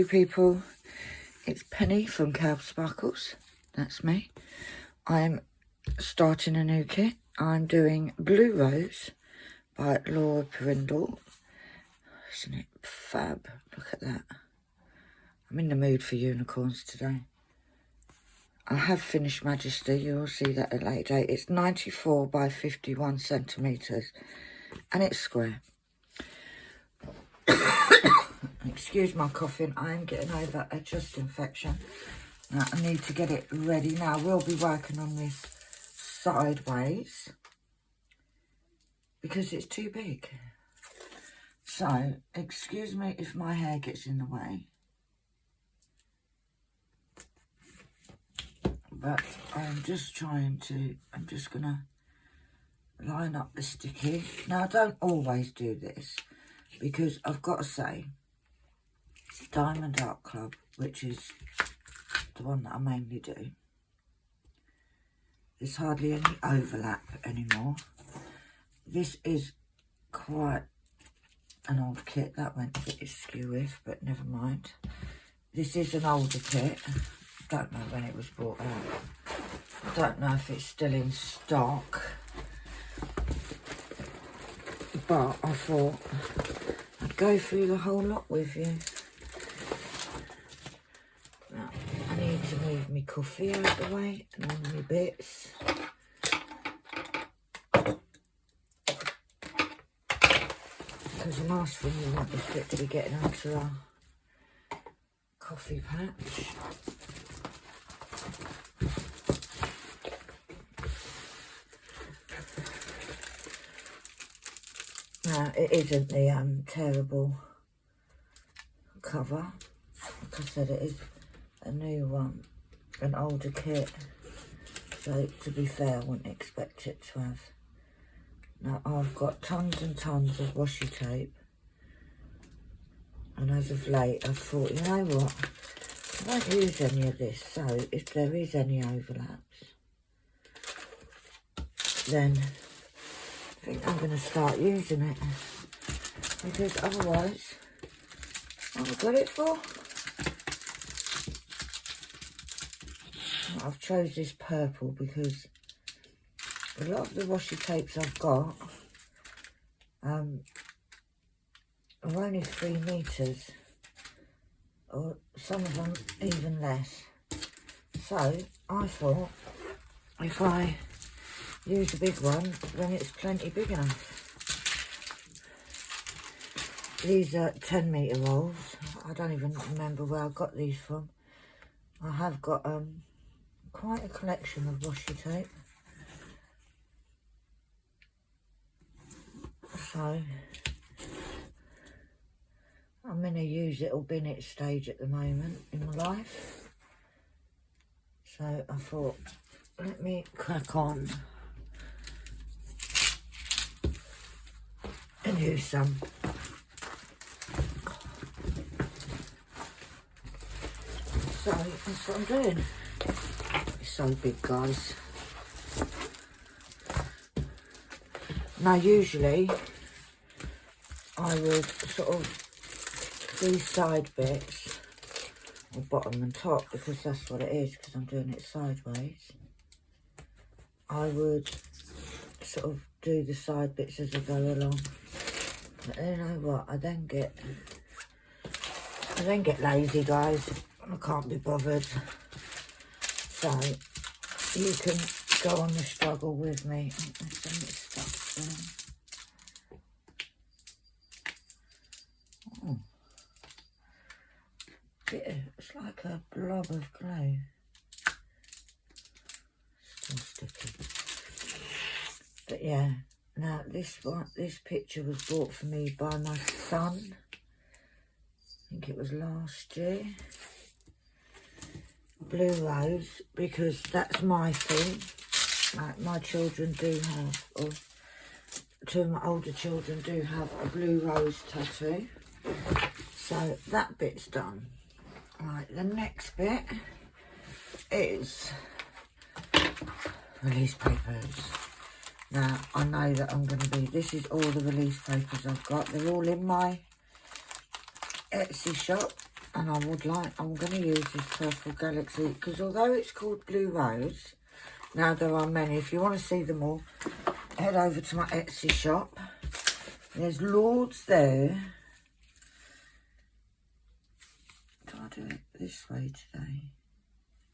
people, it's Penny from KALBS Sparkles. That's me. I'm starting a new kit. I'm doing Blue Rose by Laura Perindle. Isn't it fab? Look at that. I'm in the mood for unicorns today. I have finished Majesty. You'll see that at a later date. It's 94 by 51 centimetres and it's square. Excuse my coughing, I am getting over a chest infection. Now, I need to get it ready. Now, we'll be working on this sideways because it's too big. So, excuse me if my hair gets in the way. But I'm just going to line up the sticky. Now, I don't always do this because I've got to say, Diamond Art Club, which is the one that I mainly do, there's hardly any overlap anymore. This is quite an old kit. That went a bit askew with, but never mind. This is an older kit. Don't know when it was brought out. I don't know if it's still in stock, but I thought I'd go through the whole lot with you. Now, I need to move my coffee out of the way and all my bits. Because the last thing you want is for it to be getting onto our coffee patch. Now, it isn't the terrible cover. Like I said, it is a new one, an older kit. So, to be fair, I wouldn't expect it to have. Now, I've got tons and tons of washi tape. And as of late, I've thought, you know what? I won't use any of this. So, if there is any overlaps, then I think I'm going to start using it, because otherwise, what have I got it for? I've chose this purple because a lot of the washi tapes I've got are only 3 metres, or some of them even less. So I thought if I use a big one, then it's plenty big enough. These are 10 metre rolls. I don't even remember where I got these from. I have got quite a collection of washi tape. So I'm in a use it or bin it stage at the moment in my life. So I thought, let me crack on and use some. So that's what I'm doing. It's so big, guys. Now, usually I would sort of do side bits, or bottom and top, because that's what it is, because I'm doing it sideways. I would sort of do the side bits as I go along. But you know what? I then get lazy, guys. I can't be bothered. So you can go on the struggle with me. There's so much stuff there. Oh. It's like a blob of glue. Still sticky. But yeah, now this picture was bought for me by my son. I think it was last year. Blue Rose, because that's my thing. Like, my children do have, or 2 of my older children do have a blue rose tattoo. So that bit's done. Right, the next bit is release papers. Now, I know that I'm going to be, this is all the release papers I've got. They're all in my Etsy shop. And I'm going to use this Purple Galaxy, because although it's called Blue Rose, now there are many. If you want to see them all, head over to my Etsy shop. There's loads there. Do I do it this way today?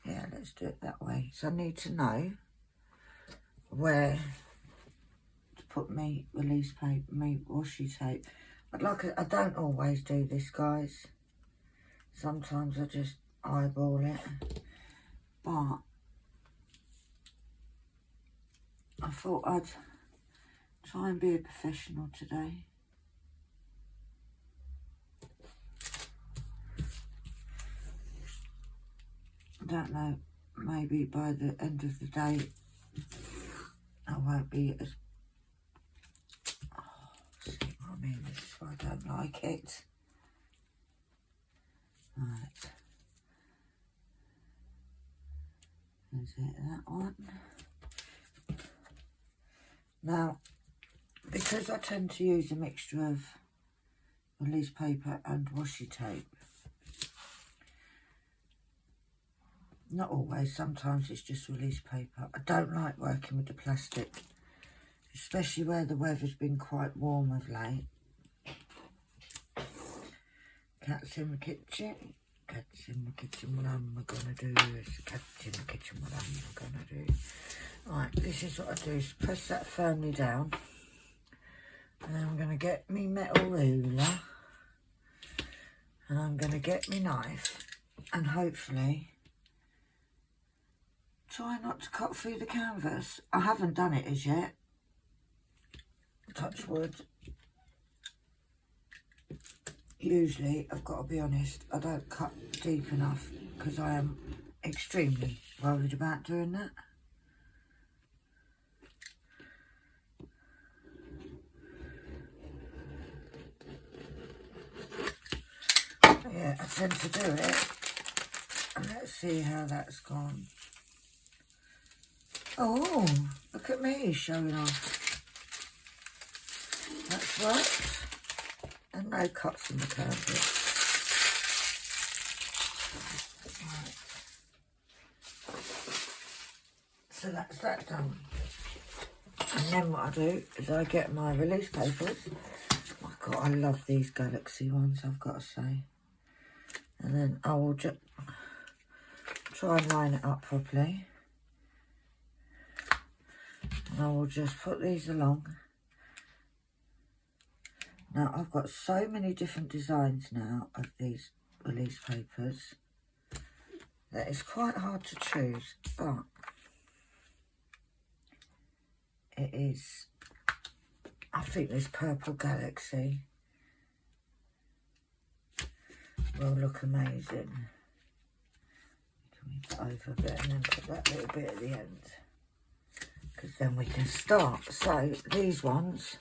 Yeah, let's do it that way. So I need to know where to put me release paper, me washi tape. I don't always do this, guys. Sometimes I just eyeball it, but I thought I'd try and be a professional today. I don't know, maybe by the end of the day I won't be as... Oh, see what I mean? This is why I don't like it. Right. Is it that one? Now, because I tend to use a mixture of release paper and washi tape, not always, sometimes it's just release paper. I don't like working with the plastic, especially where the weather's been quite warm of late. Cat's in the kitchen. Cat's in the kitchen, what am I gonna do? It's the cat's in the kitchen, what am I gonna do? Right, this is what I do, is press that firmly down. And then I'm gonna get me metal ruler. And I'm gonna get me knife. And hopefully try not to cut through the canvas. I haven't done it as yet. Touch wood. Usually, I've got to be honest, I don't cut deep enough because I am extremely worried about doing that. Yeah, I tend to do it. And let's see how that's gone. Oh, look at me showing off. That's right. And no cuts in the canvas. Right. So that's that done. And then what I do is I get my release papers. Oh my God, I love these Galaxy ones, I've got to say. And then I will just try and line it up properly. And I will just put these along. Now, I've got so many different designs now of these release papers that it's quite hard to choose, but it is, I think this Purple Galaxy will look amazing. Can we put over a bit and then put that little bit at the end? Because then we can start. So, these ones,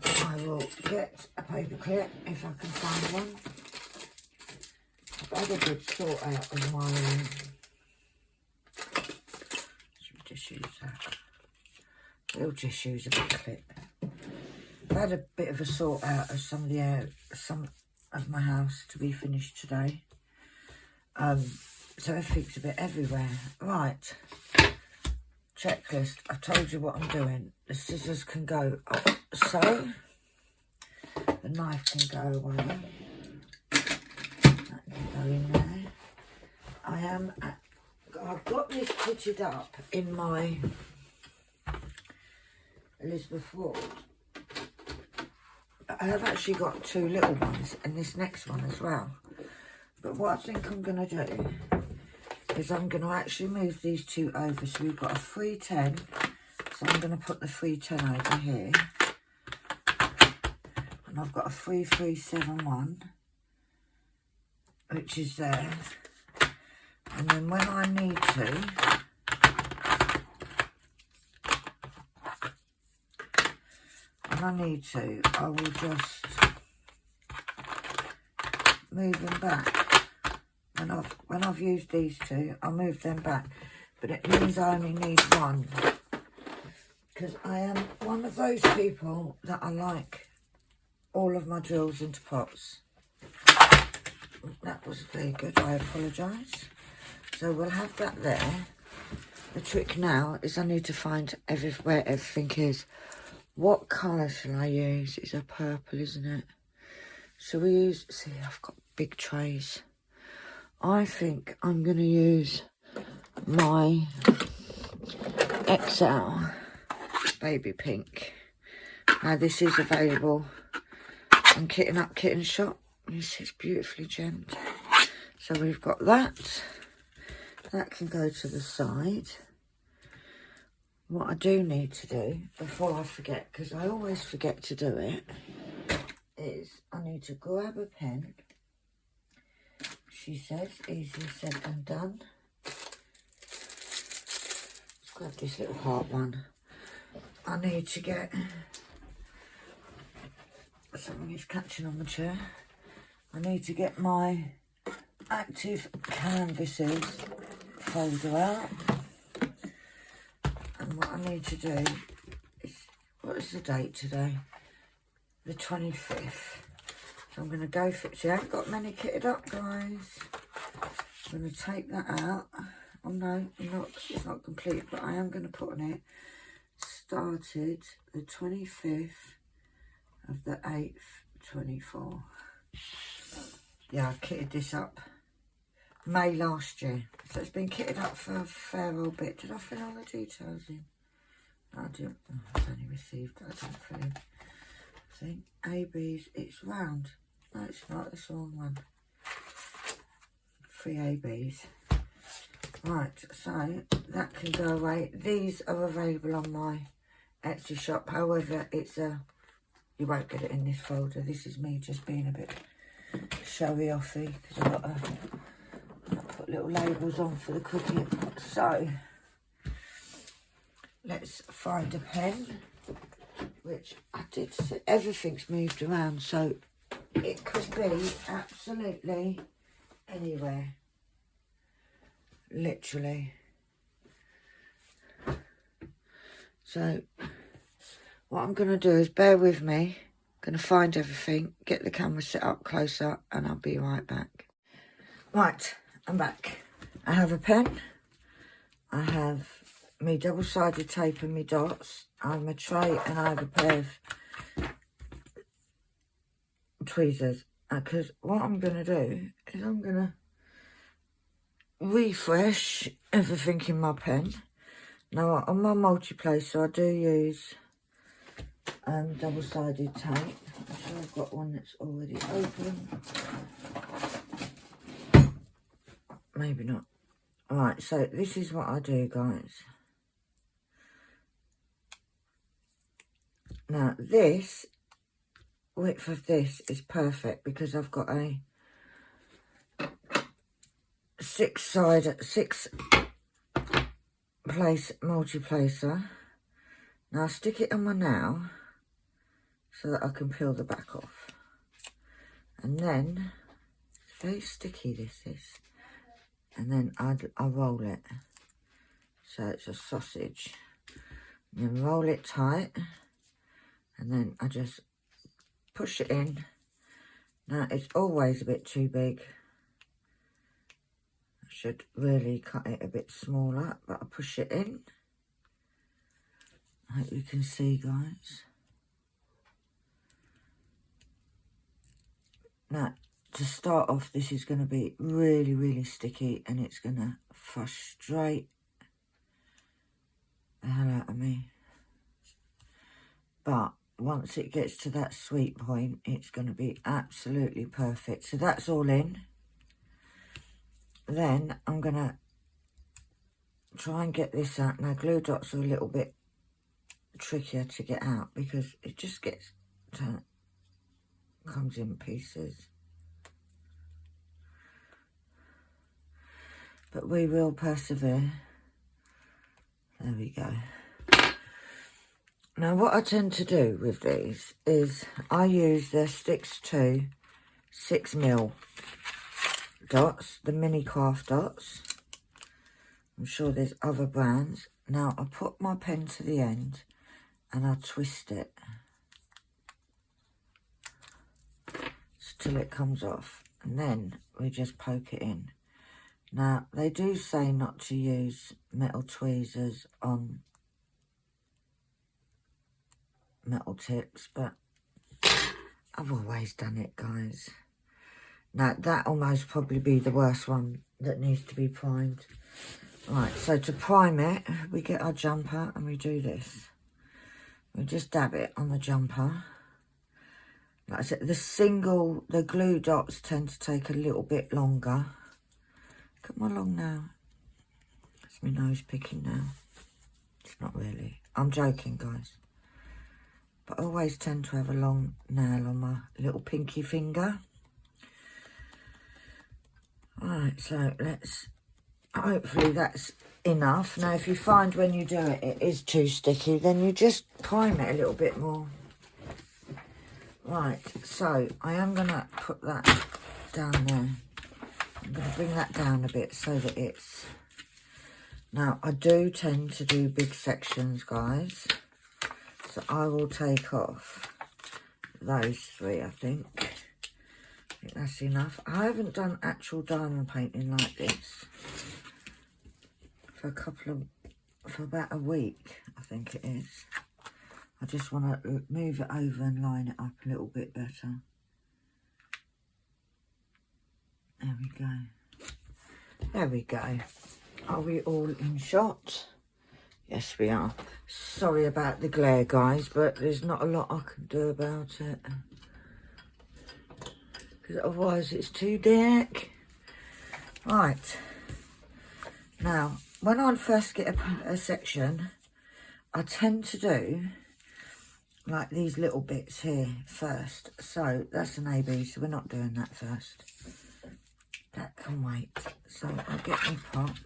I will get a paper clip if I can find one. I've had a good sort out of my should we just use that? We'll just use a big clip. I've had a bit of a sort out of some of my house to be finished today. So everything's a bit everywhere. Right. Checklist. I've told you what I'm doing. The scissors can go up so. The knife can go away. That can go in there. I've got this kitted up in my Elizabeth Ward. I have actually got two little ones and this next one as well. But what I think I'm going to do is I'm going to actually move these two over. So we've got a 310. So I'm going to put the 310 over here. And I've got a 3371, which is there. And then when I need to, I will just move them back. When I've used these two, I'll move them back. But it means I only need one. Because I am one of those people that I like all of my drills into pots. That was very good, I apologise. So we'll have that there. The trick now is I need to find where everything is. What colour shall I use? It's a purple, isn't it? Shall we use... See, I've got big trays. I think I'm going to use my XL baby pink. Now this is available on Kitten Up Kitten Shop. This is beautifully gemmed. So we've got that. That can go to the side. What I do need to do, before I forget, because I always forget to do it, is I need to grab a pen. She says, easier said than done. Let's grab this little heart one. I need to get... Something is catching on the chair. I need to get my active canvases folder out. And what I need to do is, what is the date today? The 25th. So I'm going to go for it. See, I haven't got many kitted up, guys. I'm going to take that out. Oh no, it's not complete, but I am going to put on it. Started the 25th of the 8th, 24. Yeah, I kitted this up May last year. So it's been kitted up for a fair old bit. Did I fill all the details in? I didn't. Oh, it's only received. I didn't fill in. See, ABs, it's round. No, it's not. It's the wrong one. 3 ABs. Right, so that can go away. These are available on my Etsy shop. However, it's a... You won't get it in this folder. This is me just being a bit showy-offy because I've got to put little labels on for the cooking. So, let's find a pen, which I did say everything's moved around, so it could be absolutely anywhere. Literally. So, what I'm going to do is bear with me. I'm going to find everything, get the camera set up closer, and I'll be right back. Right, I'm back. I have a pen. I have me double-sided tape and me dots. I have my tray and I have a pair of tweezers. Because what I'm going to do is I'm going to refresh everything in my pen. Now, on my multi-placer, I do use double-sided tape. I'm sure I've got one that's already open. Maybe not. Alright, so this is what I do, guys. Now, this width of this is perfect because I've got a 6-place multi-placer. Now, I stick it on my nail so that I can peel the back off. And then, it's very sticky, this is. And then I roll it. So it's a sausage. And then roll it tight. And then I just push it in. Now, it's always a bit too big. I should really cut it a bit smaller, but I push it in. I hope you can see, guys. Now, to start off, this is going to be really, really sticky, and it's going to frustrate the hell out of me. But once it gets to that sweet point, it's going to be absolutely perfect. So that's all in. Then I'm going to try and get this out. Now, glue dots are a little bit trickier to get out because it just comes in pieces. But we will persevere. There we go. Now, what I tend to do with these is I use the Sticks to 6mm dots, the mini craft dots. I'm sure there's other brands. Now, I put my pen to the end and I twist it till it comes off. and then we just poke it in. Now, they do say not to use metal tweezers on metal tips, but I've always done it, guys. Now, that'll most probably be the worst one that needs to be primed. Right, so to prime it, we get our jumper and we do this. We just dab it on the jumper. Like I said, the glue dots tend to take a little bit longer. Come along now. That's my nose picking now. It's not really. I'm joking, guys. But I always tend to have a long nail on my little pinky finger. Right, so let's... Hopefully that's enough. Now, if you find when you do it, it is too sticky, then you just prime it a little bit more. Right, so I am going to put that down there. I'm going to bring that down a bit so that it's... Now, I do tend to do big sections, guys. So I will take off those three, I think. I think that's enough. I haven't done actual diamond painting like this for about a week, I think it is. I just want to move it over and line it up a little bit better. There we go. There we go. Are we all in shot? Yes, we are. Sorry about the glare, guys, but there's not a lot I can do about it. Because otherwise it's too dark. Right. Now, when I first get a section, I tend to do like these little bits here first. So that's an AB, so we're not doing that first. That can wait. So I'll get my pot.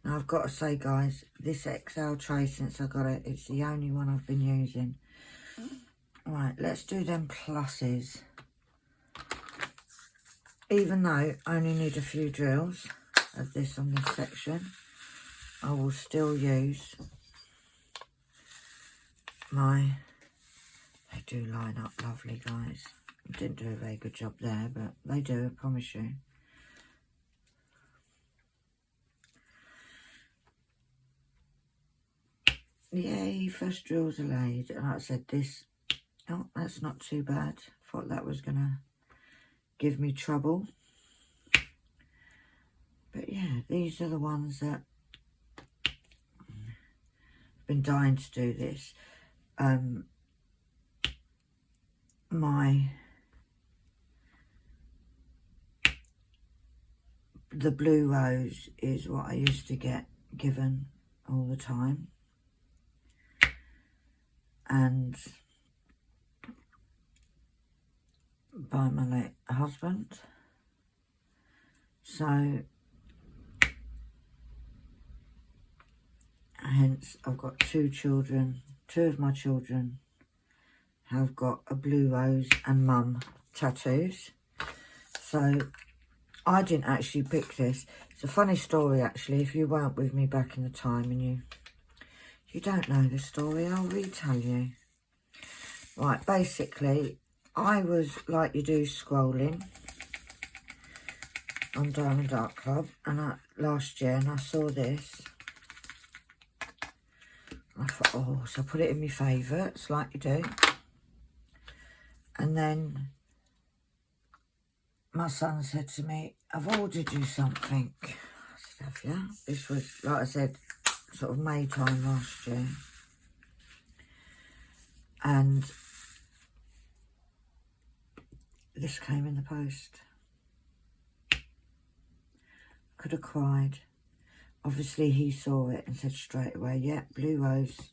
Now I've got to say, guys, this XL tray, since I got it, it's the only one I've been using. Right, let's do them pluses. Even though I only need a few drills of this on this section, I will still use my... They do line up lovely, guys. I didn't do a very good job there, but they do, I promise you. Yay, first drills are laid. And like I said, this... Oh, that's not too bad. Thought that was going to give me trouble. But yeah, these are the ones that... I've been dying to do this. The blue rose is what I used to get given all the time. And by my late husband. So hence I've got two children. Two of my children have got a blue rose and mum tattoos. So I didn't actually pick this. It's a funny story, actually. If you weren't with me back in the time and you don't know the story, I'll retell you. Right, basically, I was, like you do, scrolling on Diamond Art Club and last year, and I saw this. I thought, oh, so I put it in my favourites, like you do. And then my son said to me, I've ordered you something. I said, have you? This was, like I said, sort of May time last year. And this came in the post. Could have cried. Obviously he saw it and said straight away, yeah, blue rose.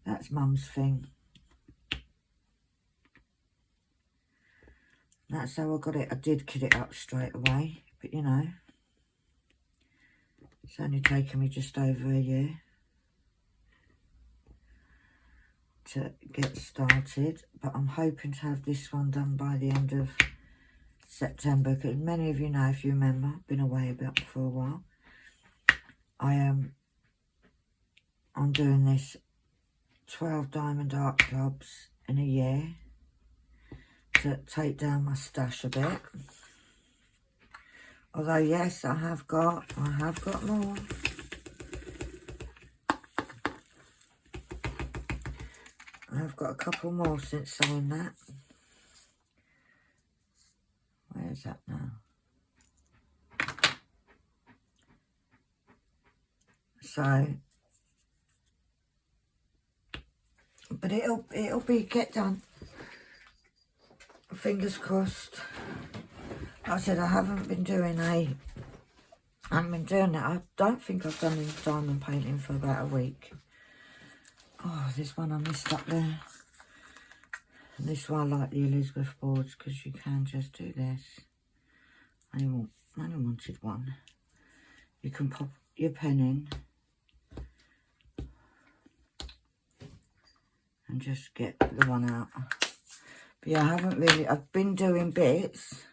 That's mum's thing. That's how I got it. I did kit it up straight away, but you know, it's only taken me just over a year to get started, but I'm hoping to have this one done by the end of September, because many of you know, if you remember, I've been away about for a while. I'm doing this 12 Diamond Art Clubs in a year. to take down my stash a bit. Although yes, I have got more. I've got a couple more since saying that. Where's that now? So, but it'll be get done. Fingers crossed. Like I said, I haven't been doing it. I don't think I've done any diamond painting for about a week. Oh, this one I missed up there. And this one I like the Elizabeth boards because you can just do this. I only wanted one. You can pop your pen in and just get the one out. But yeah, I've been doing bits,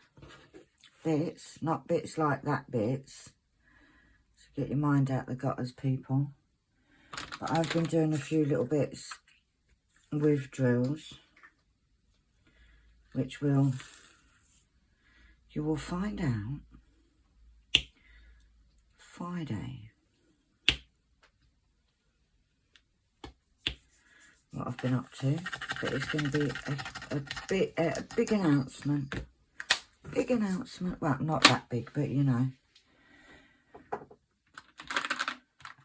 not bits like that bits. So get your mind out the gutters, people. But I've been doing a few little bits with drills, which you will find out Friday what I've been up to. But it's going to be a big announcement. Big announcement. Well, not that big, but you know.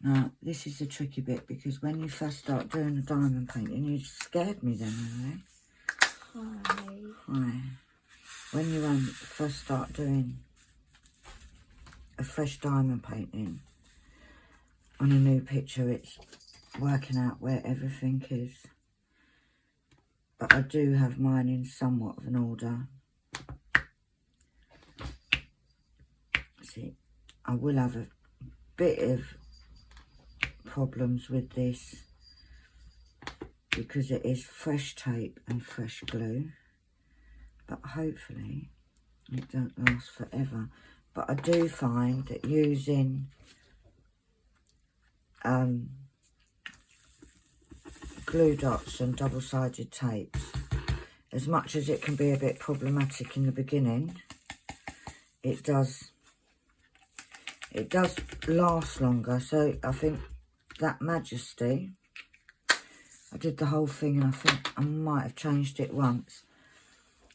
Now, this is the tricky bit because when you first start doing the diamond painting, you scared me then, really. Hi. When you first start doing a fresh diamond painting on a new picture, it's working out where everything is. But I do have mine in somewhat of an order. See, I will have a bit of problems with this because it is fresh tape and fresh glue, but hopefully it don't last forever. But I do find that using glue dots and double-sided tapes, as much as it can be a bit problematic in the beginning, it does last longer. So I think that Majesty, I did the whole thing and I think I might have changed it once.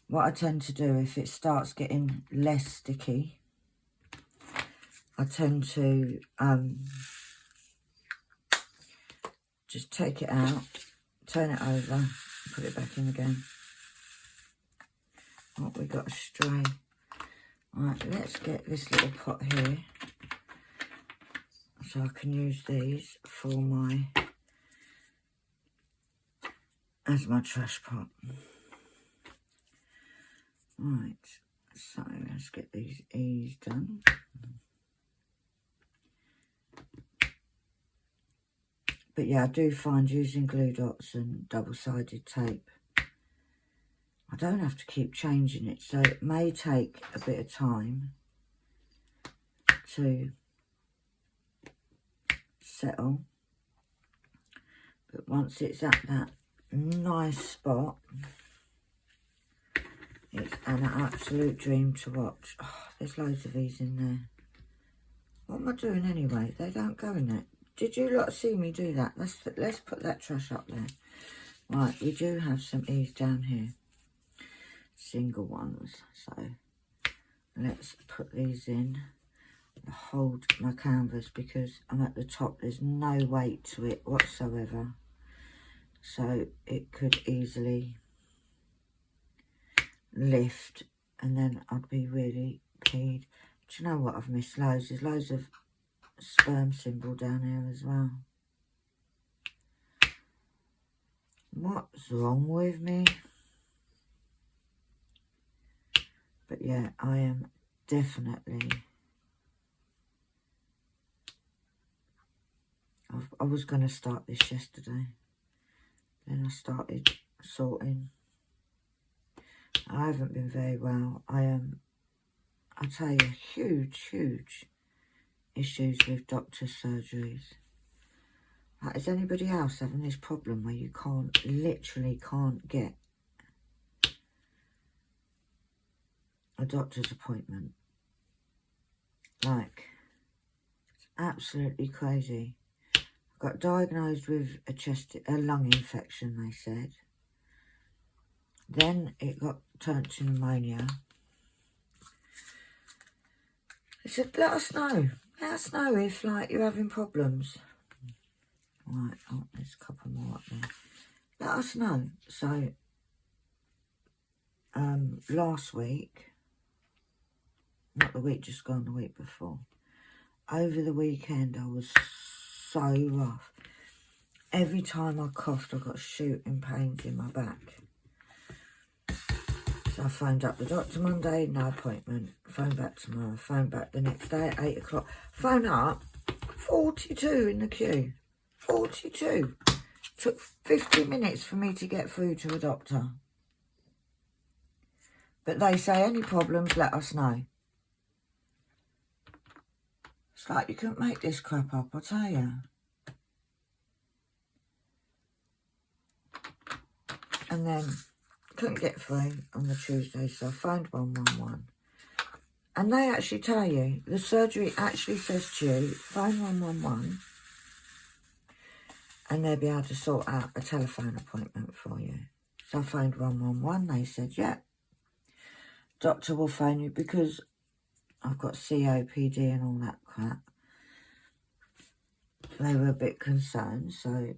What I tend to do, if it starts getting less sticky, I tend to just take it out, turn it over, put it back in again. Oh, we got a stray. Right, let's get this little pot here, so I can use these for as my trash pot. Right, so let's get these E's done. But yeah, I do find using glue dots and double-sided tape, I don't have to keep changing it, so it may take a bit of time to settle. But once it's at that nice spot, it's an absolute dream to watch. Oh, there's loads of these in there. What am I doing anyway? They don't go in there. Did you lot see me do that? Let's put that trash up there. Right, we do have some E's down here. Single ones. So let's put these in. Hold my canvas because I'm at the top. There's no weight to it whatsoever. So it could easily lift and then I'd be really peed. Do you know what I've missed loads? There's loads of sperm symbol down here as well. What's wrong with me? But yeah, I am definitely... I was going to start this yesterday. Then I started sorting. I haven't been very well. I tell you, huge issues with doctor's surgeries. Like, is anybody else having this problem where you literally can't get a doctor's appointment. Like, it's absolutely crazy. I got diagnosed with a lung infection, they said. Then it got turned to pneumonia. They said, let us know. Let us know if, like, you're having problems. Right, oh, there's a couple more up there. Let us know. So, last week, not the week just gone, the week before, over the weekend I was so rough. Every time I coughed I got shooting pains in my back. So I phoned up the doctor Monday, no appointment. Phone back tomorrow, phone back the next day at 8 o'clock. Phone up, 42 in the queue. 42. Took 50 minutes for me to get through to a doctor. But they say, any problems, let us know. It's like you couldn't make this crap up, I tell you. And then couldn't get through on the Tuesday, so I phoned 111. And they actually tell you, the surgery actually says to you, phone 111 and they'll be able to sort out a telephone appointment for you. So I phoned 111, they said, yeah, doctor will phone you because I've got COPD and all that crap. They were a bit concerned, so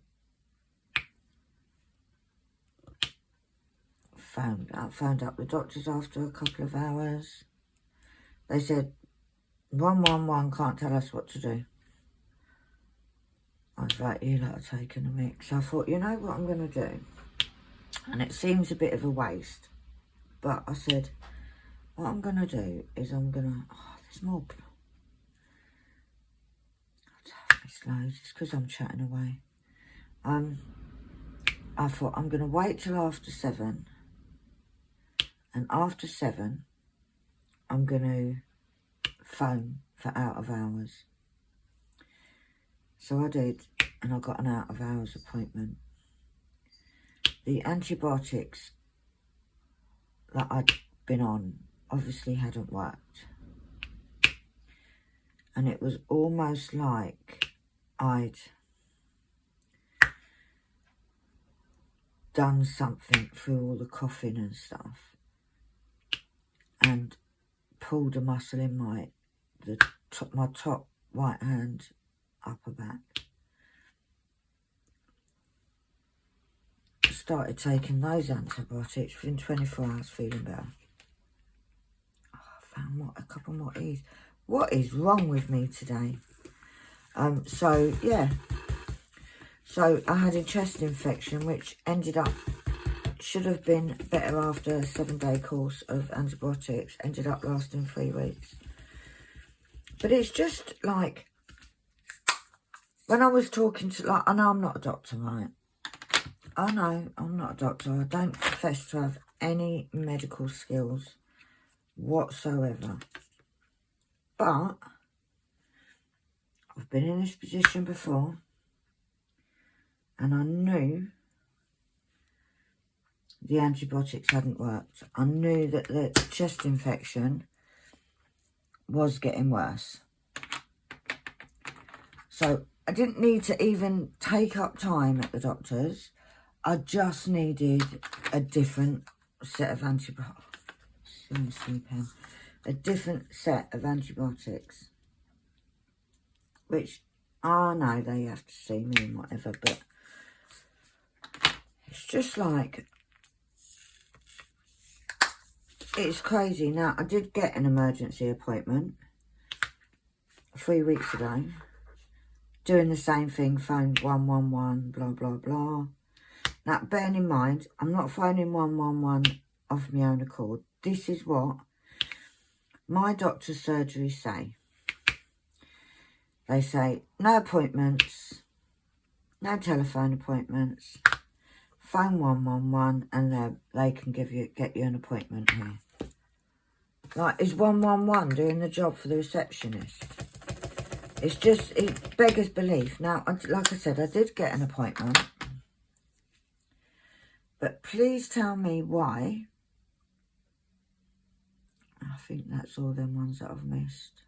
phoned up the doctors after a couple of hours. They said, 111 can't tell us what to do. I was like, you lot are taking a mix. So I thought, you know what I'm going to do? And it seems a bit of a waste. But I said, what I'm going to do is I'm going to... Oh, there's more... It's loads. It's because I'm chatting away. I thought, I'm going to wait till after 7. And after 7, I'm going to phone for out of hours. So I did, and I got an out of hours appointment. The antibiotics that I'd been on obviously hadn't worked. And it was almost like I'd done something through all the coughing and stuff and pulled a muscle in my top right hand upper back. Started taking those antibiotics within 24 hours, feeling better. Oh, I found a couple more E's. What is wrong with me today? So yeah. So I had a chest infection, which ended up, should have been better after a 7-day course of antibiotics, ended up lasting 3 weeks. But it's just like, when I was talking to, like, I know I'm not a doctor, right? I know I'm not a doctor. I don't profess to have any medical skills whatsoever. But I've been in this position before, and I knew the antibiotics hadn't worked. I knew that the chest infection was getting worse. So I didn't need to even take up time at the doctor's. I just needed a different set of antibiotics. A different set of antibiotics. Which, I know they have to see me and whatever, but it's just like, it's crazy. Now, I did get an emergency appointment 3 weeks ago, doing the same thing, phoned 111, blah, blah, blah. Now, bearing in mind, I'm not phoning 111 of my own accord. This is what my doctor's surgery say. They say, no appointments, no telephone appointments, phone 111 and they can get you an appointment here. Like, is 111 doing the job for the receptionist? It's just, it beggars belief. Now, like I said, I did get an appointment. But please tell me why. I think that's all them ones that I've missed.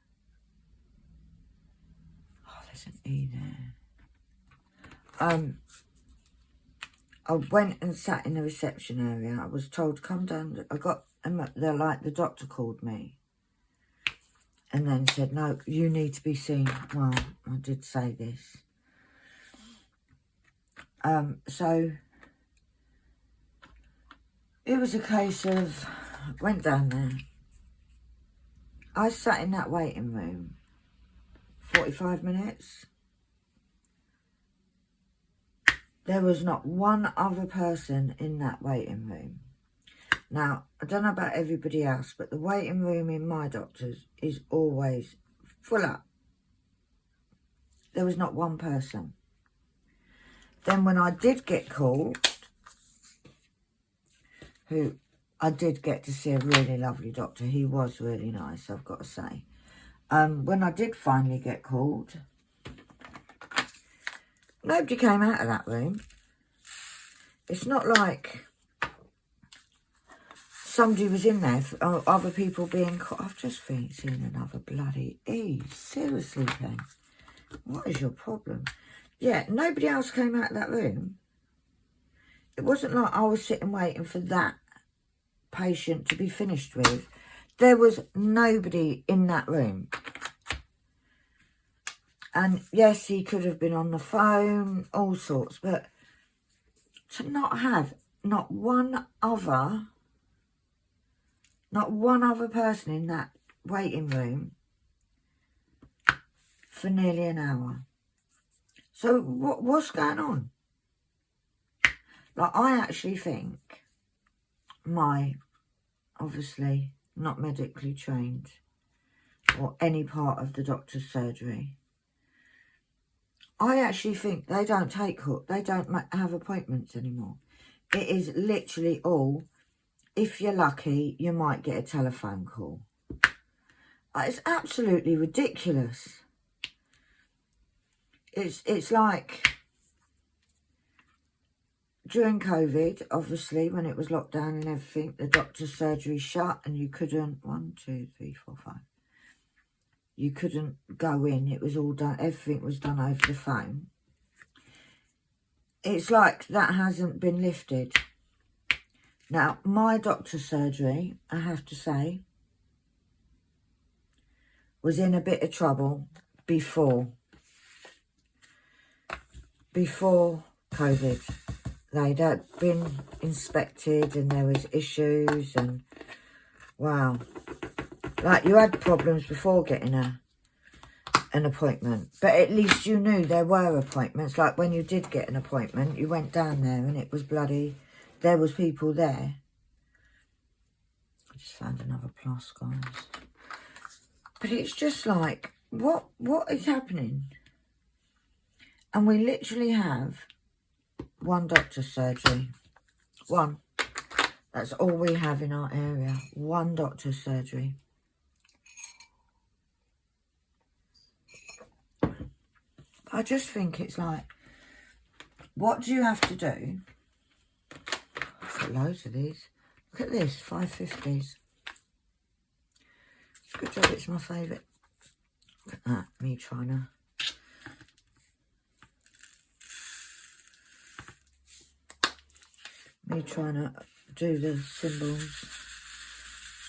Oh, there's an E there. I went and sat in the reception area. I was told, come down. I got, they're like, the doctor called me. And then said, no, you need to be seen. Well, I did say this. So it was a case of, went down there. I sat in that waiting room 45 minutes. There was not one other person in that waiting room. Now, I don't know about everybody else, but the waiting room in my doctor's is always full up. There was not one person. Then when I did get called, who I did get to see a really lovely doctor. He was really nice, I've got to say. When I did finally get called, nobody came out of that room. It's not like somebody was in there, other people being caught. I've just seen another bloody E. Seriously, Ken. What is your problem? Yeah, nobody else came out of that room. It wasn't like I was sitting waiting for that patient to be finished with. There was nobody in that room. And yes, he could have been on the phone, all sorts, but to not have not one other person in that waiting room for nearly an hour. So what's going on? Like, I actually think obviously not medically trained or any part of the doctor's surgery, I actually think they don't have appointments anymore. It is literally all, if you're lucky, you might get a telephone call. It's absolutely ridiculous. It's like during COVID, obviously, when it was locked down and everything, the doctor's surgery shut and you couldn't, 1, 2, 3, 4, 5. You couldn't go in. It was all done. Everything was done over the phone. It's like that hasn't been lifted. Now, my doctor's surgery, I have to say, was in a bit of trouble before COVID. They'd been inspected and there was issues and, wow. Like, you had problems before getting an appointment. But at least you knew there were appointments. Like, when you did get an appointment, you went down there and it was bloody... There was people there. I just found another plus, guys. But it's just like, what is happening? And we literally have one doctor's surgery. One. That's all we have in our area. One doctor's surgery. I just think it's like, what do you have to do? I've got loads of these. Look at this, 550s. Good job, it's my favourite. Look at that, me trying to do the symbols.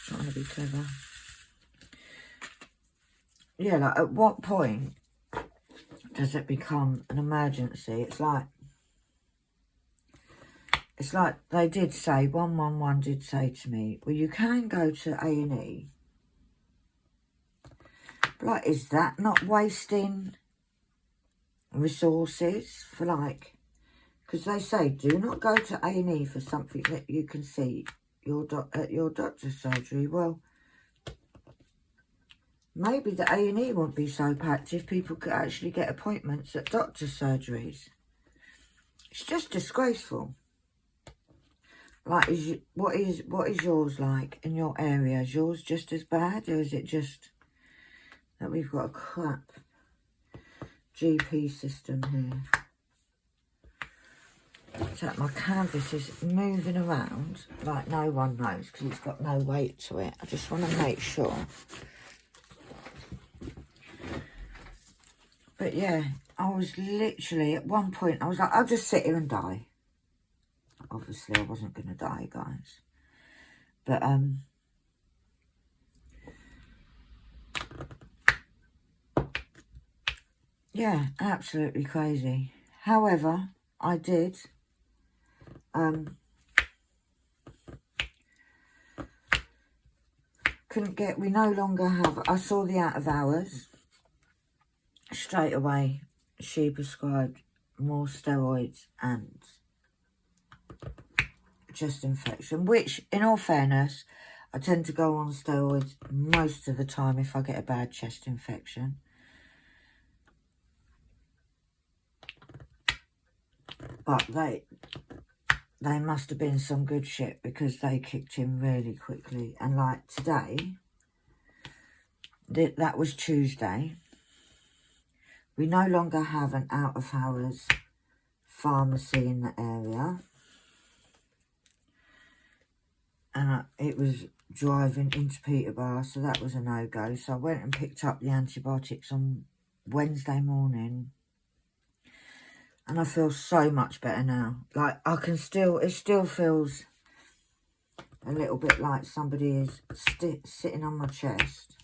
Trying to be clever. Yeah, like, at what point does it become an emergency? It's like they did say, 111 did say to me, well, you can go to A&E. But like, is that not wasting resources for, like, because they say, do not go to A&E for something that you can see at your doctor's surgery. Well, maybe the A&E won't be so packed if people could actually get appointments at doctor's surgeries. It's just disgraceful. Like, what is yours like in your area? Is yours just as bad, or is it just that we've got a crap GP system here? So my canvas is moving around like no one knows because it's got no weight to it. I just want to make sure. But yeah, I was literally at one point, I was like, I'll just sit here and die. Obviously, I wasn't going to die, guys. But, yeah, absolutely crazy. However, I did, we no longer have, I saw the out of hours. Straight away, she prescribed more steroids and chest infection, which, in all fairness, I tend to go on steroids most of the time if I get a bad chest infection. But they must have been some good shit because they kicked in really quickly. And like today, that was Tuesday. We no longer have an out of hours pharmacy in the area. And it was driving into Peterborough, so that was a no-go. So I went and picked up the antibiotics on Wednesday morning. And I feel so much better now. Like, I can still, it still feels a little bit like somebody is sitting on my chest.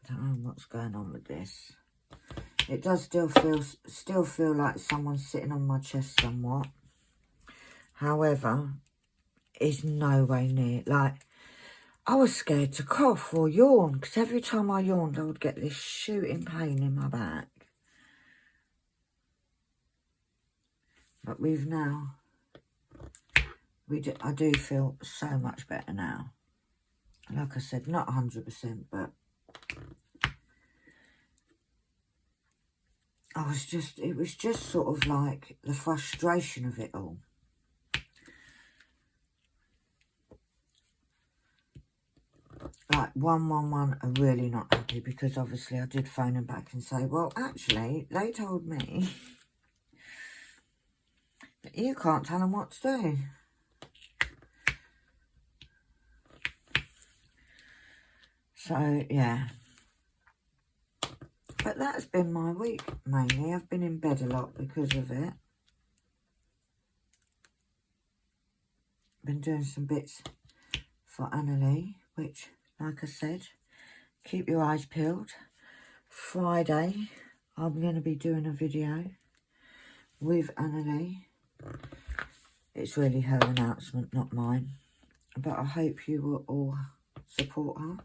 I don't know what's going on with this. It does still feel like someone's sitting on my chest somewhat. However, it's no way near. Like, I was scared to cough or yawn, because every time I yawned, I would get this shooting pain in my back. But we've now, I do feel so much better now. Like I said, not 100%, but it was just sort of like the frustration of it all. Like 111 are really not happy because obviously I did phone them back and say, well, actually, they told me that you can't tell them what to do. So, yeah. But that's been my week, mainly. I've been in bed a lot because of it. Been doing some bits for Annalie, which, like I said, keep your eyes peeled. Friday, I'm going to be doing a video with Annalie. It's really her announcement, not mine. But I hope you will all support her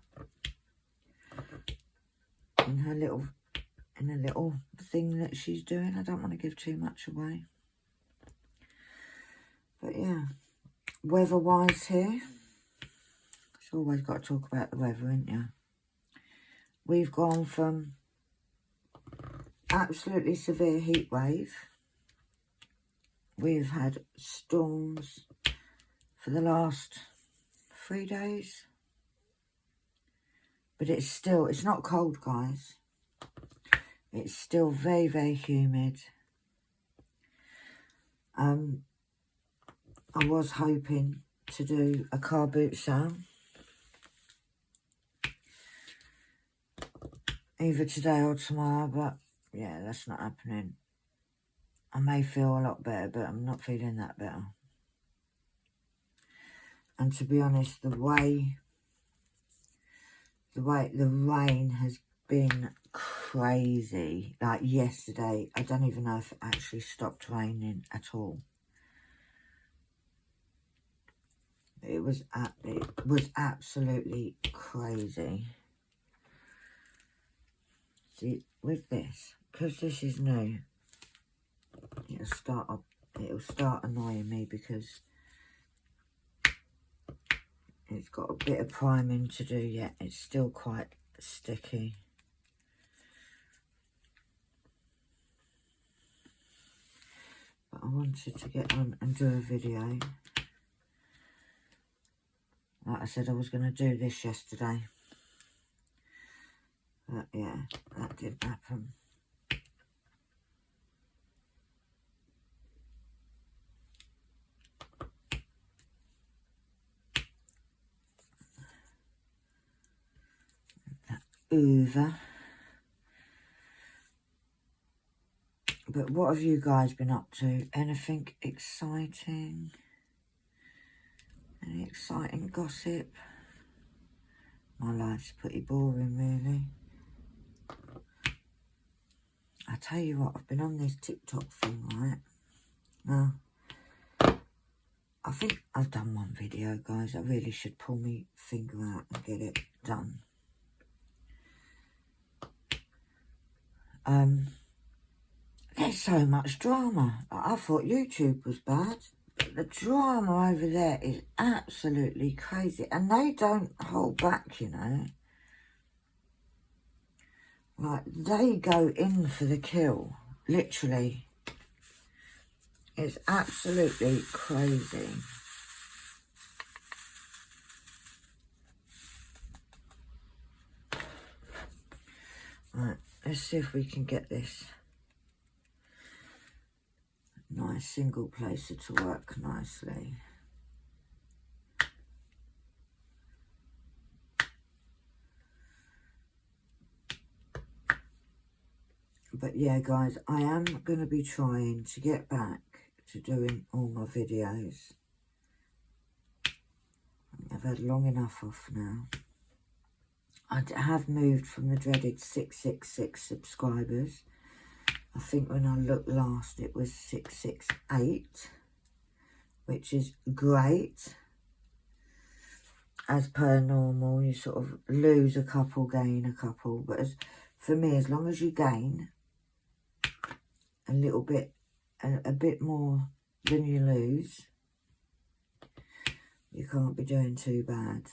in her little thing that she's doing. I don't want to give too much away. But yeah, weather-wise here, it's always got to talk about the weather, ain't you? We've gone from absolutely severe heat wave. We've had storms for the last 3 days. But it's not cold, guys. It's still very, very humid. I was hoping to do a car boot sale. Either today or tomorrow, but yeah, that's not happening. I may feel a lot better, but I'm not feeling that better. And to be honest, the rain has been crazy. Like yesterday, I don't even know if it actually stopped raining at all. It was absolutely crazy. See, with this, because this is new, it'll start annoying me because it's got a bit of priming to do yet. It's still quite sticky. But I wanted to get on and do a video. Like I said, I was going to do this yesterday. But yeah, that didn't happen. over. But what have you guys been up to? Anything exciting? Any exciting gossip? My life's pretty boring, really. I tell you what, I've been on this TikTok thing, right? Now, I think I've done one video, guys. I really should pull my finger out and get it done. There's so much drama. I thought YouTube was bad. But the drama over there is absolutely crazy. And they don't hold back, you know. Like, they go in for the kill. Literally. It's absolutely crazy. Right, let's see if we can get this nice single placer to work nicely. But yeah, guys, I am going to be trying to get back to doing all my videos. I've had long enough off now. I have moved from the dreaded 666 subscribers. I think when I looked last it was 668, which is great. As per normal, you sort of lose a couple, gain a couple. But for me, as long as you gain a little bit, a bit more than you lose, you can't be doing too bad.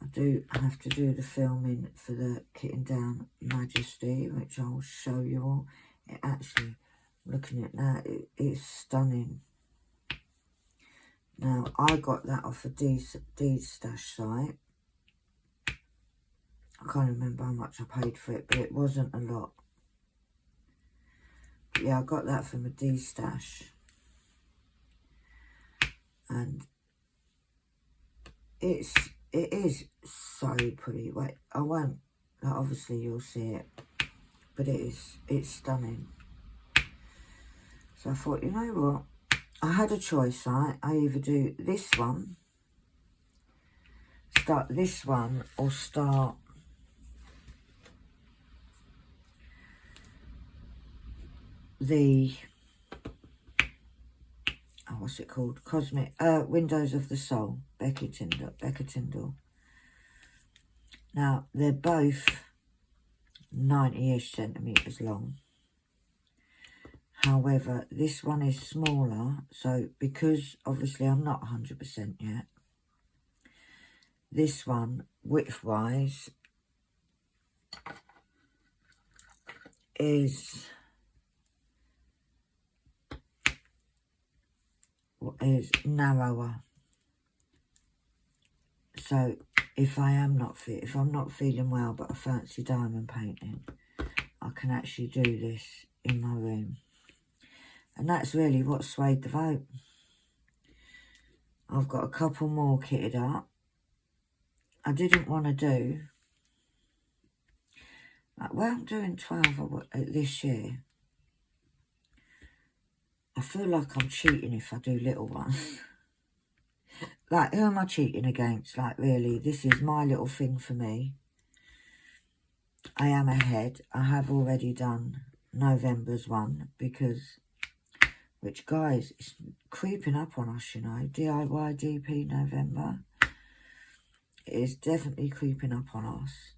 I do have to do the filming for the Kitting Down Majesty, which I'll show you all. It actually, looking at that, it is stunning. Now, I got that off a D-Stash site. I can't remember how much I paid for it, but it wasn't a lot. But yeah, I got that from a D-Stash. And it is so pretty. Wait, I won't, obviously you'll see it, but it's stunning. So I thought, you know what, I had a choice, right? I either do this one, start this one, or start the, what's it called? Cosmic, Windows of the Soul, Becca Tyndall. Now, they're both 90-ish centimetres long. However, this one is smaller, so because obviously I'm not 100% yet, this one, width-wise, is narrower. So if I'm not feeling well but I fancy diamond painting, I can actually do this in my room. And that's really what swayed the vote. I've got a couple more kitted up. I didn't want to do, well, I'm doing 12 this year. I feel like I'm cheating if I do little ones. Like, who am I cheating against? Like, really, this is my little thing for me. I am ahead. I have already done November's one because, which, guys, it's creeping up on us, you know. DIY DP November. It is definitely creeping up on us.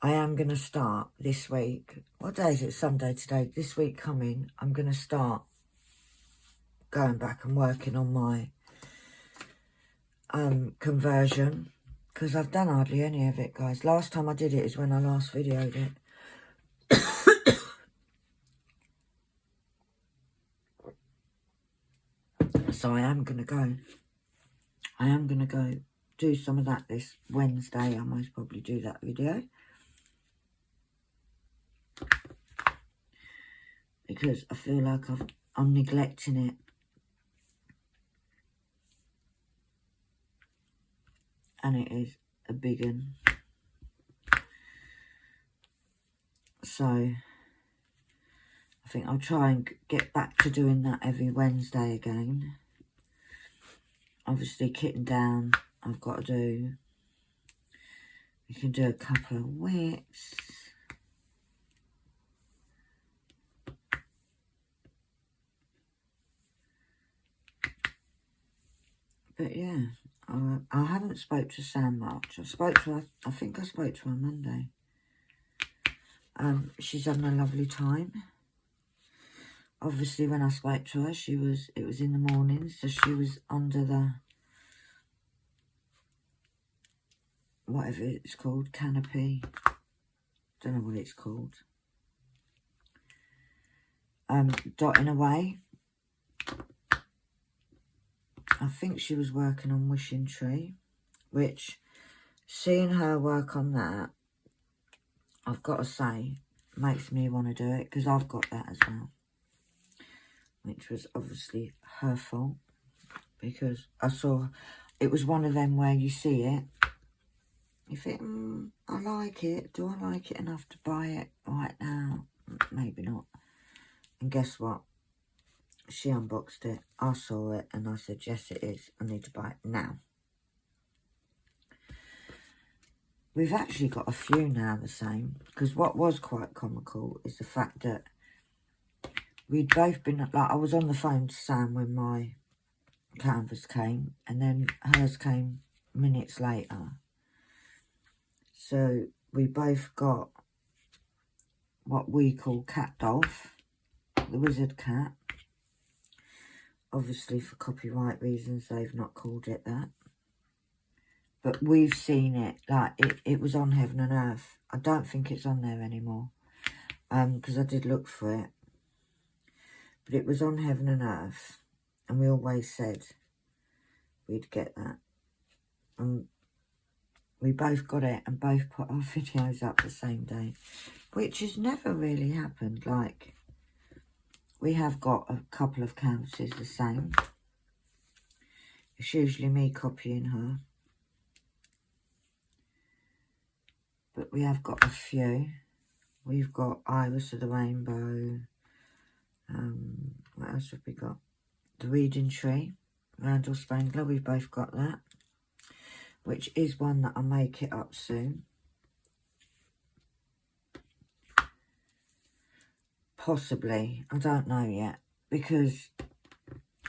I am going to start this week. What day is it? Sunday today. This week coming, I'm going to start going back and working on my conversion, because I've done hardly any of it, guys. Last time I did it is when I last videoed it. So I am going to go do some of that this Wednesday. I'll most probably do that video, because I feel like I'm neglecting it. and it is a big one. So I think I'll try and get back to doing that every Wednesday again. Obviously kitting down, I've got to do, you can do a couple of WIPs. But yeah, I haven't spoke to Sam much. I spoke to her, I think I spoke to her on Monday. She's having a lovely time. Obviously, when I spoke to her, it was in the morning, so she was under the, whatever it's called, canopy. Don't know what it's called. Dotting away. I think she was working on Wishing Tree, which, seeing her work on that, I've got to say, makes me want to do it, because I've got that as well. Which was obviously her fault, because I saw, it was one of them where you see it, you think, I like it, do I like it enough to buy it right now? Maybe not. And guess what? She unboxed it, I saw it, and I said, yes it is, I need to buy it now. We've actually got a few now the same, because what was quite comical is the fact that we'd both been, like, I was on the phone to Sam when my canvas came, and then hers came minutes later. So we both got what we call Cat Dolph, the wizard cat. Obviously for copyright reasons they've not called it that. But we've seen it, like it was on Heaven and Earth. I don't think it's on there anymore, because I did look for it. But it was on Heaven and Earth, and we always said we'd get that. And we both got it and both put our videos up the same day, which has never really happened. Like, we have got a couple of canvases the same. It's usually me copying her. But we have got a few. We've got Iris of the Rainbow. What else have we got? The Reading Tree, Randall Spangler. We've both got that, which is one that I'll make it up soon. Possibly, I don't know yet, because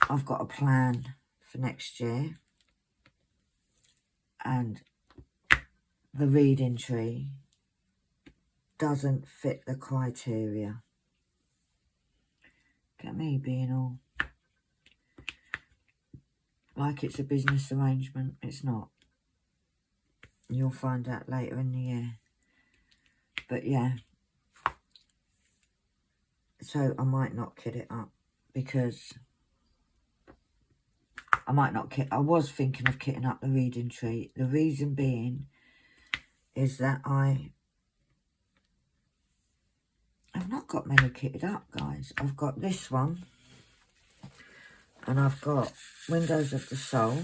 I've got a plan for next year, and the Reading Tree doesn't fit the criteria. Get me being all like it's a business arrangement. It's not. You'll find out later in the year. But yeah, so I might not kit it up, because I was thinking of kitting up the Reading Tree. The reason being is that I've not got many kitted up, guys. I've got this one, and I've got Windows of the Soul.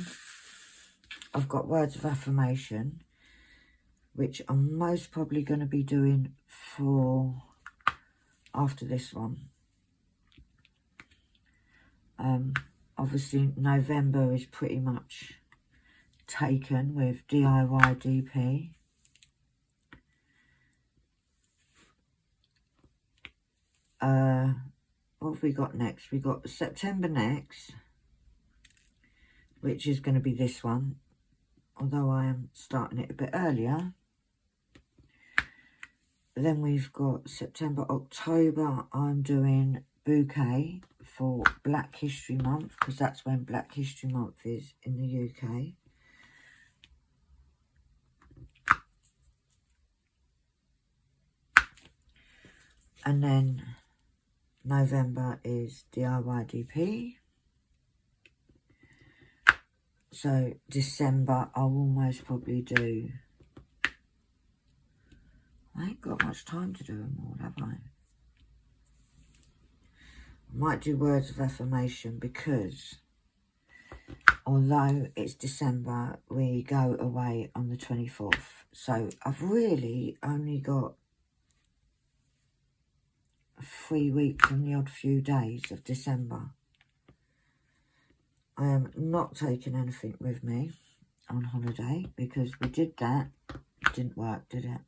I've got Words of Affirmation, which I'm most probably going to be doing for after this one. Obviously November is pretty much taken with DIY DP. What have we got next? We got September next, which is going to be this one, although I am starting it a bit earlier. Then we've got September, October, I'm doing Bouquet for Black History Month, because that's when Black History Month is in the UK. And then November is DIY DP. So December I'll almost probably do, I ain't got much time to do them all, have I? I might do Words of Affirmation, because although it's December, we go away on the 24th. So I've really only got 3 weeks and the odd few days of December. I am not taking anything with me on holiday because we did that. It didn't work, did it?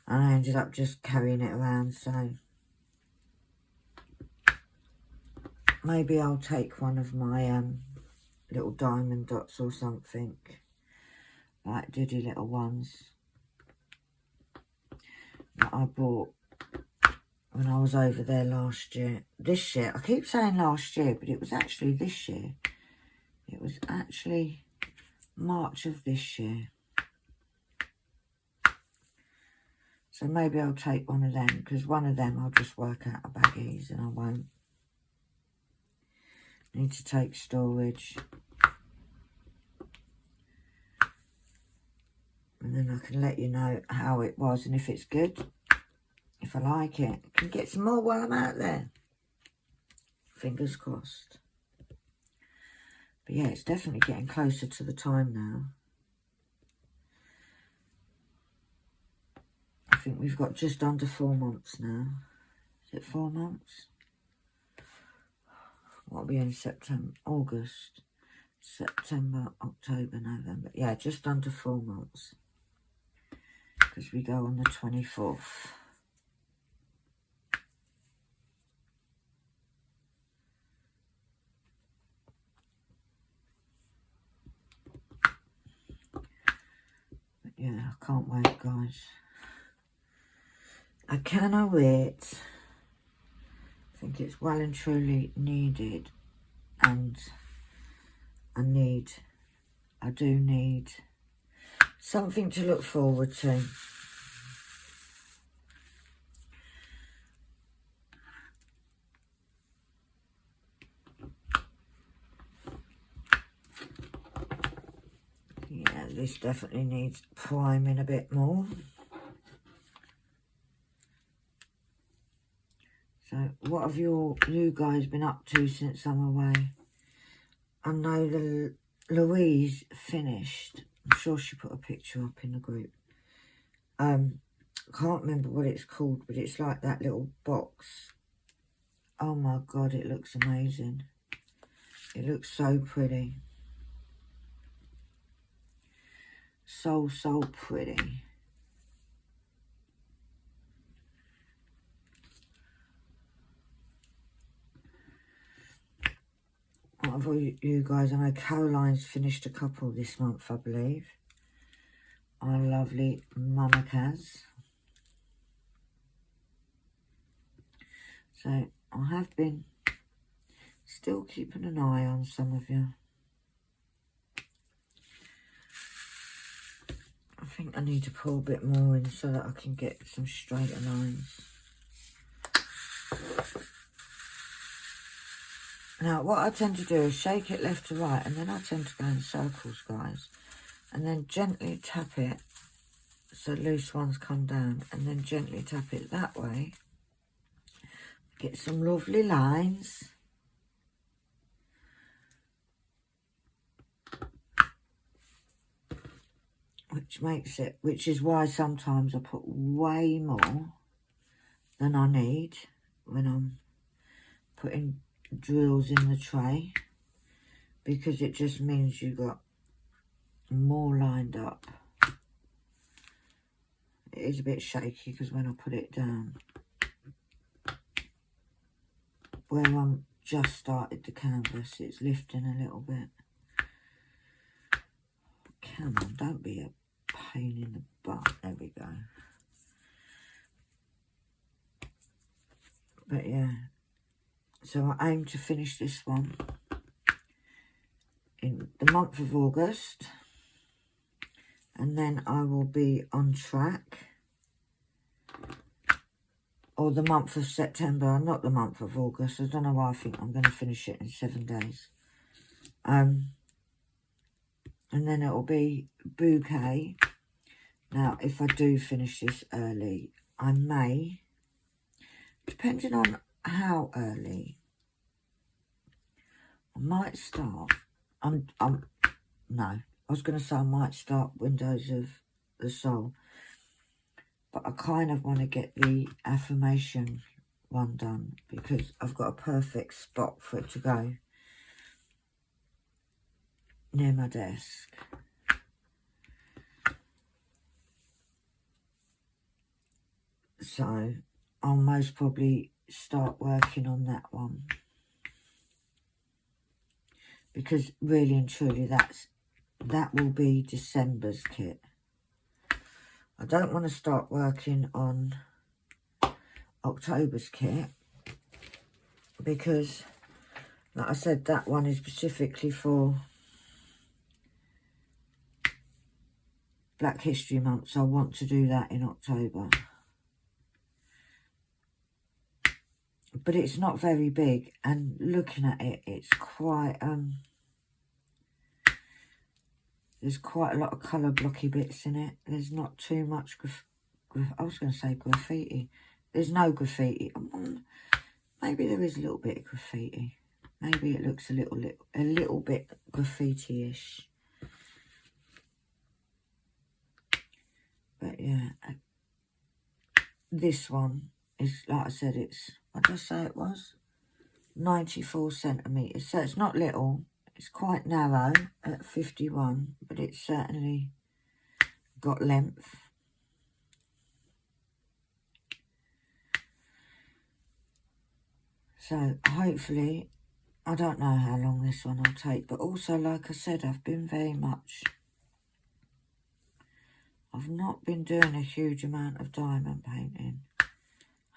And I ended up just carrying it around, so maybe I'll take one of my little diamond dots or something, like diddy little ones that I bought when I was over there last year. This year, I keep saying last year, but it was actually this year. It was actually March of this year. So maybe I'll take one of them, because one of them I'll just work out of baggies and I won't need to take storage. And then I can let you know how it was and if it's good. If I like it, I can get some more while I'm out there. Fingers crossed. But yeah, it's definitely getting closer to the time now. I think we've got just under 4 months now. Is it 4 months? What'll be in September, August, September, October, November. Yeah, just under 4 months. Because we go on the 24th. But yeah, I can't wait, guys. I cannot wait. I think it's well and truly needed, and I do need something to look forward to. Yeah, this definitely needs priming a bit more. So what have you guys been up to since I'm away? I know the Louise finished. I'm sure she put a picture up in the group. I can't remember what it's called, but it's like that little box. Oh my God, it looks amazing. It looks so pretty. So pretty. What have you guys? I know Caroline's finished a couple this month, I believe. Our lovely Mama Kaz. So I have been still keeping an eye on some of you. I think I need to pull a bit more in so that I can get some straighter lines. Now, what I tend to do is shake it left to right, and then I tend to go in circles, guys. And then gently tap it so loose ones come down, and then gently tap it that way. Get some lovely lines. Which is why sometimes I put way more than I need when I'm putting drills in the tray, because it just means you got more lined up. It is a bit shaky because when I put it down, where I'm just started the canvas, it's lifting a little bit. Come on, don't be a pain in the butt. There we go. But yeah, so I aim to finish this one in the month of August, and then I will be on track, or the month of September, not the month of August. I don't know why I think I'm going to finish it in 7 days. And then it will be bouquet. Now, if I do finish this early, I may, depending on how early, might start, no, I was going to say I might start Windows of the Soul, but I kind of want to get the affirmation one done because I've got a perfect spot for it to go near my desk. So I'll most probably start working on that one, because really and truly that will be December's kit. I don't want to start working on October's kit because, like I said, that one is specifically for Black History Month, so I want to do that in October. But it's not very big, and looking at it, it's quite, there's quite a lot of colour blocky bits in it. There's not too much, I was going to say graffiti. There's no graffiti. Maybe there is a little bit of graffiti. Maybe it looks a little bit graffiti-ish. But yeah, this one is, like I said, it's, what did I say it was? 94 centimetres. So it's not little. It's quite narrow at 51, but it's certainly got length. So hopefully, I don't know how long this one will take, but also, like I said, I've not been doing a huge amount of diamond painting.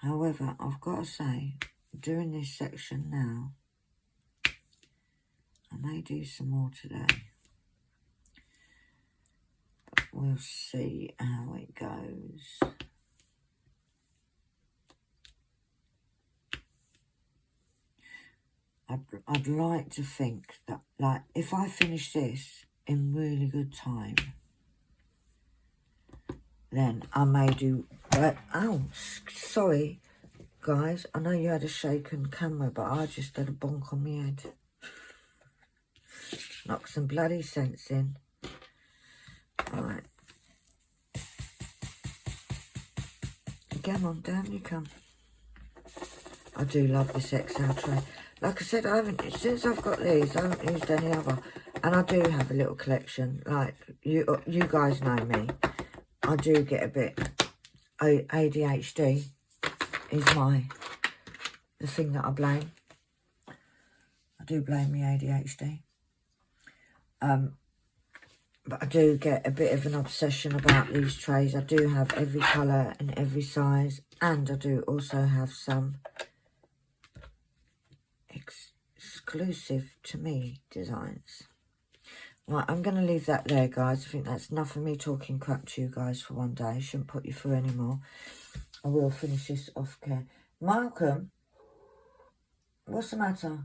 However, I've got to say, doing this section now, I may do some more today. But we'll see how it goes. I'd like to think that, like, if I finish this in really good time, then I may do... oh, sorry, guys. I know you had a shaken camera, but I just had a bonk on my head. Knock some bloody sense in. Alright. Come on, down you come. I do love this XL tray. Like I said, since I've got these, I haven't used any other. And I do have a little collection. Like, you guys know me. I do get a bit... ADHD is the thing that I blame. I do blame me ADHD. But I do get a bit of an obsession about these trays. I do have every colour and every size. And I do also have some exclusive to me designs. Right, I'm going to leave that there, guys. I think that's enough of me talking crap to you guys for one day. I shouldn't put you through anymore. I will finish this off care. Malcolm, what's the matter?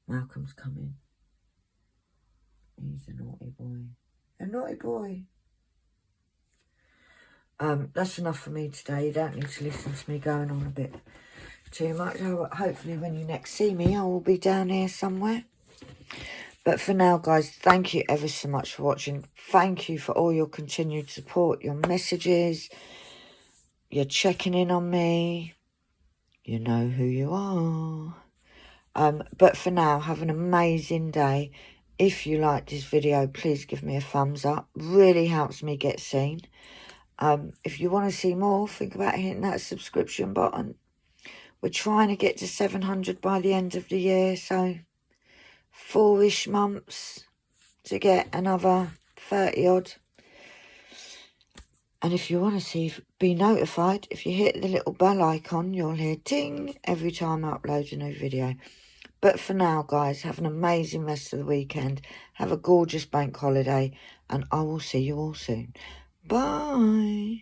Malcolm's coming. He's a naughty boy. A naughty boy. That's enough for me today. You don't need to listen to me going on a bit too much. Hopefully when you next see me, I will be down here somewhere. But for now, guys, thank you ever so much for watching. Thank you for all your continued support, your messages, your checking in on me. You know who you are. But for now, have an amazing day. If you liked this video, please give me a thumbs up. Really helps me get seen. If you want to see more, think about hitting that subscription button. We're trying to get to 700 by the end of the year, so 4-ish months to get another 30 odd. And if you want to be notified, if you hit the little bell icon, you'll hear ting every time I upload a new video. But for now, guys, have an amazing rest of the weekend. Have a gorgeous bank holiday, and I will see you all soon. Bye.